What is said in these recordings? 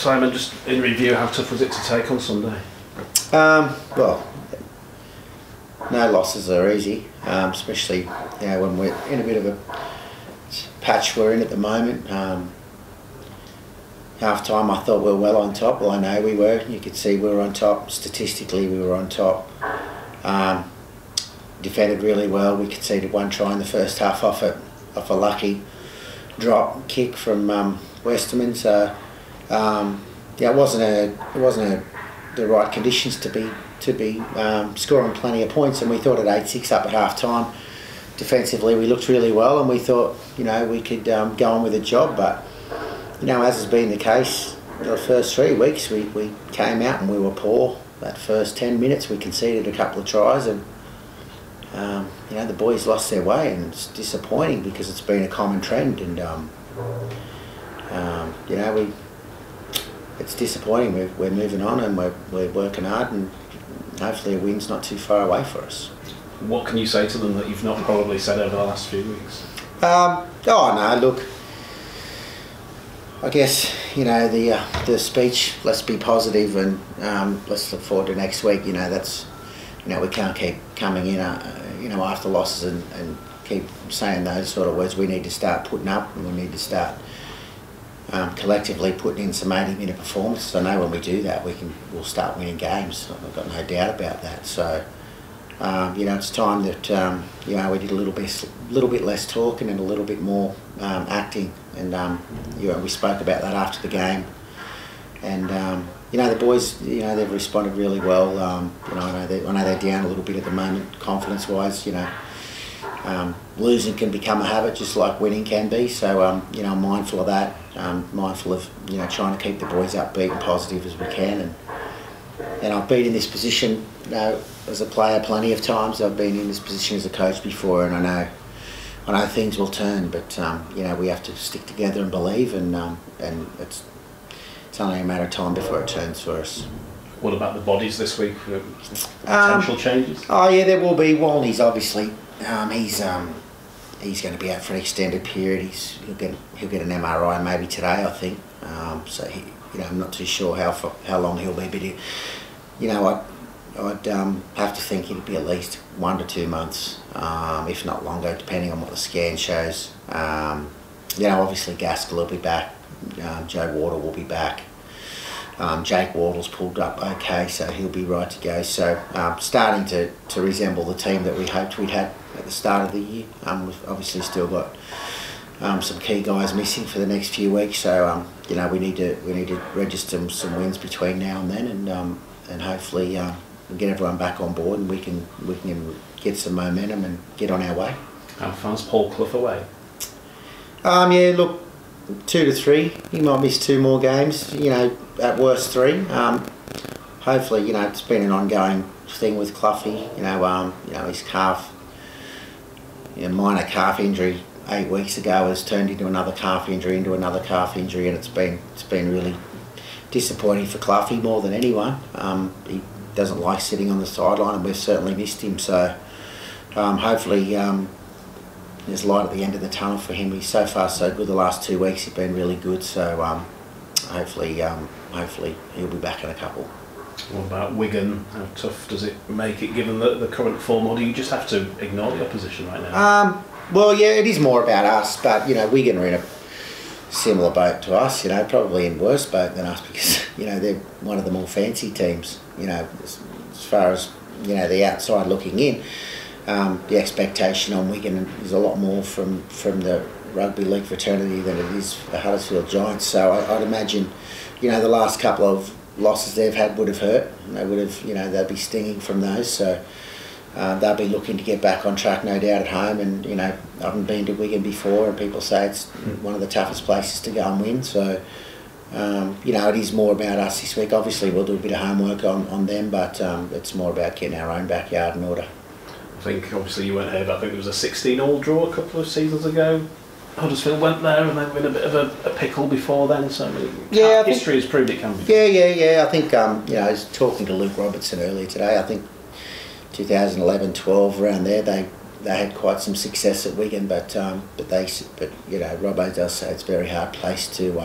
Simon, just in review, how tough was it to take on Sunday? Well, no losses are easy, especially when we're in a bit of a patch we're in at the moment. Half time I thought we were well on top. Well, I know we were. You could see we were on top. Statistically, we were on top. Defended really well. We conceded one try in the first half off a lucky drop kick from Westerman. So it wasn't the right conditions to be scoring plenty of points, and we thought at 8-6 up at half time. Defensively, we looked really well, and we thought we could go on with the job. But as has been the case, the first 3 weeks we came out and we were poor. That first 10 minutes we conceded a couple of tries, and the boys lost their way, and it's disappointing because it's been a common trend. And it's disappointing. We're moving on and we're working hard, and hopefully a win's not too far away for us. What can you say to them that you've not probably said over the last few weeks? Look, I guess the speech. Let's be positive and let's look forward to next week. That's we can't keep coming in after losses and keep saying those sort of words. We need to start putting up, and we need to start collectively putting in some 80-minute performances. I know when we do that, we'll start winning games. I've got no doubt about that. So it's time that we did a little bit less talking and a little bit more acting. And we spoke about that after the game. And the boys, they've responded really well. I know they're down a little bit at the moment, confidence-wise. Losing can become a habit, just like winning can be. So I'm mindful of that. Mindful of trying to keep the boys upbeat and positive as we can. And I've been in this position, as a player plenty of times. I've been in this position as a coach before, and I know things will turn. But we have to stick together and believe, and it's only a matter of time before it turns for us. What about the bodies this week? Potential changes? Oh yeah, there will be. Walney's obviously he's going to be out for an extended period. He'll get an MRI maybe today, I think. So I'm not too sure how long he'll be, but I'd have to think it'd be at least 1 to 2 months, if not longer, depending on what the scan shows. Obviously Gaskell will be back. Joe Wardle will be back. Jake Wardle's pulled up okay, so he'll be right to go. So starting to resemble the team that we hoped we'd had at the start of the year. We've obviously still got some key guys missing for the next few weeks, so we need to register some wins between now and then, and hopefully we'll get everyone back on board, and we can get some momentum and get on our way. How far's Paul Clough away? Yeah, look, 2 to 3. He might miss 2 more games. At worst 3. Hopefully, it's been an ongoing thing with Cloughie. His calf, minor calf injury 8 weeks ago has turned into another calf injury, and it's been really disappointing for Cloughie more than anyone. He doesn't like sitting on the sideline, and we've certainly missed him. So hopefully there's light at the end of the tunnel for him. He's so far so good. The last 2 weeks he's been really good. So hopefully he'll be back in a couple. What about Wigan? How tough does it make it given the current form, or do you just have to ignore the opposition right now? Well, yeah, it is more about us, but Wigan are in a similar boat to us. Probably in worse boat than us, because they're one of the more fancy teams. As far as the outside looking in, the expectation on Wigan is a lot more from the rugby league fraternity than it is for Huddersfield Giants. So I'd imagine, the last couple of losses they've had would have hurt. They would have, they'd be stinging from those. So they'll be looking to get back on track, no doubt, at home. And I haven't been to Wigan before, and people say it's one of the toughest places to go and win. So it is more about us this week. Obviously, we'll do a bit of homework on them, but it's more about getting our own backyard in order. I think obviously you weren't here, but I think there was a 16-all draw a couple of seasons ago. Huddersfield went there, and they were in a bit of a pickle before then. So history has proved it can be. Yeah. I think I was talking to Luke Robertson earlier today. I think 2011-12 around there, they had quite some success at Wigan, but Robbo does say it's a very hard place to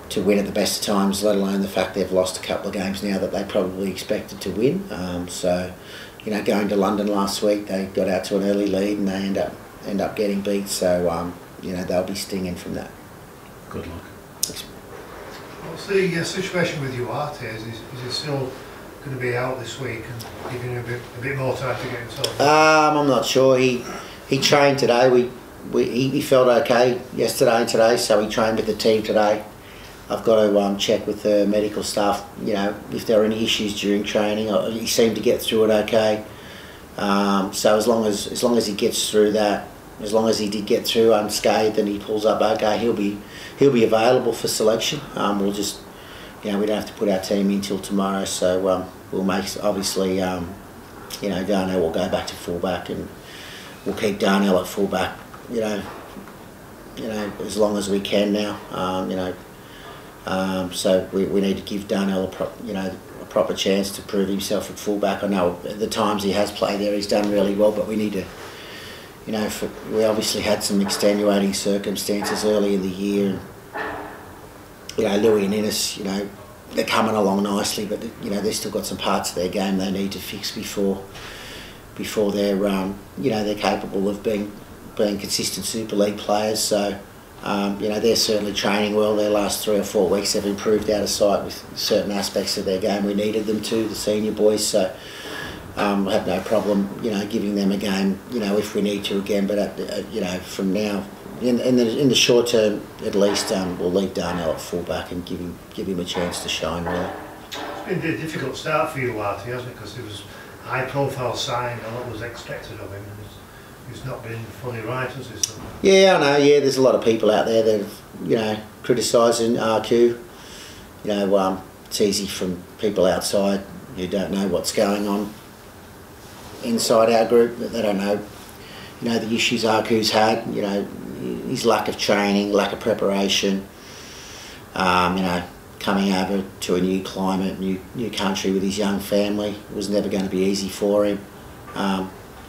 to win at the best of times, let alone the fact they've lost a couple of games now that they probably expected to win. So, you know, going to London last week, they got out to an early lead and they end up getting beat. So, you know, they'll be stinging from that. Good luck. What's the situation with Duarte? Is he still going to be out this week and giving him a bit more time to get himself? I'm not sure. He trained today. He felt okay yesterday and today, so he trained with the team today. I've got to check with the medical staff, you know, if there are any issues during training. He seemed to get through it okay. So as long as he gets through that, as long as he did get through unscathed and he pulls up okay, he'll be available for selection. We'll just, you know, we don't have to put our team in till tomorrow, so we'll make, obviously, you know, Darnell will go back to fullback and we'll keep Darnell at fullback, you know, as long as we can now, you know. So we need to give Darnell a proper chance to prove himself at fullback. I know at the times he has played there, he's done really well, but we need to, you know, we obviously had some extenuating circumstances early in the year. And, you know, Louis and Innes, you know, they're coming along nicely, but you know they've still got some parts of their game they need to fix before they're you know, they're capable of being consistent Super League players. So. You know, they're certainly training well. Their last 3 or 4 weeks have improved out of sight with certain aspects of their game. We needed them to, the senior boys, so I have no problem, you know, giving them a game, you know, if we need to again. But you know, from now, in the short term at least, we'll leave Darnell at fullback and give him a chance to shine. Really, it's been a difficult start for you, Duarte, hasn't it? Because it was a high-profile sign, a lot was expected of him. He's not been fully right, has he? Yeah, I know. Yeah, there's a lot of people out there that have, you know, criticising RQ. You know, it's easy from people outside who don't know what's going on inside our group. That they don't know, you know, the issues RQ's had. You know, his lack of training, lack of preparation. You know, coming over to a new climate, new country with his young family, it was never going to be easy for him.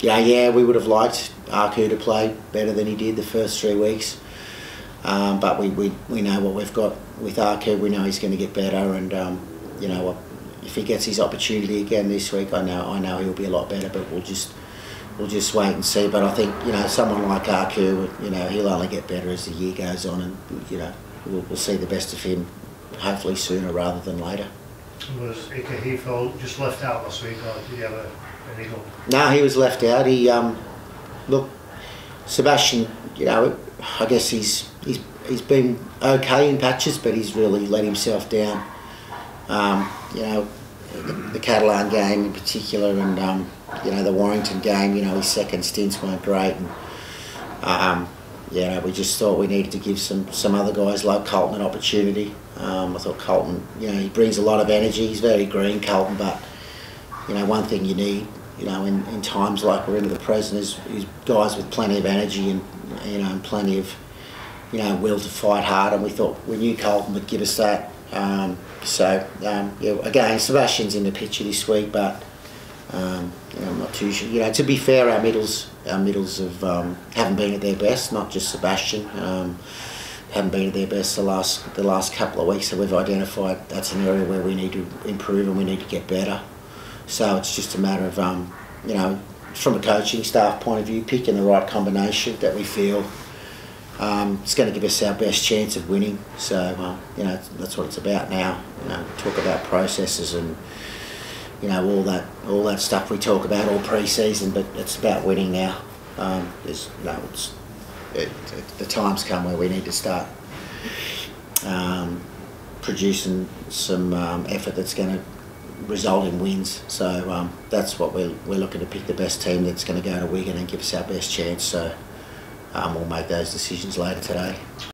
Yeah, we would have liked RQ to play better than he did the first 3 weeks, but we know what we've got with RQ. We know he's going to get better, and you know, if he gets his opportunity again this week, I know he'll be a lot better. But we'll just wait and see. But I think, you know, someone like RQ, you know, he'll only get better as the year goes on, and you know, we'll see the best of him hopefully sooner rather than later. Was Ikehefo just left out last week, or did he have a niggle? No, he was left out. He look, Sebastian, you know, I guess he's been okay in patches, but he's really let himself down. You know, the Catalan game in particular, and you know, the Warrington game. You know, his second stints weren't great, and you know, we just thought we needed to give some other guys like Colton an opportunity. I thought Colton, you know, he brings a lot of energy. He's very green, Colton, but you know, one thing you need, you know, in times like we're in at the present is guys with plenty of energy and, you know, and plenty of, you know, will to fight hard, and we knew Colton would give us that. Yeah, again, Sebastian's in the picture this week, but you know, I'm not too sure. You know, to be fair, our middles haven't been at their best. Not just Sebastian, haven't been at their best the last couple of weeks. So we've identified that's an area where we need to improve and we need to get better. So it's just a matter of you know, from a coaching staff point of view, picking the right combination that we feel it's going to give us our best chance of winning. So you know, that's what it's about now. You know, talk about processes and, you know, all that stuff we talk about all pre-season, but it's about winning now. There's, you know, the time's come where we need to start producing some effort that's going to result in wins. So that's what we're looking to pick the best team that's going to go to Wigan and give us our best chance. So we'll make those decisions later today.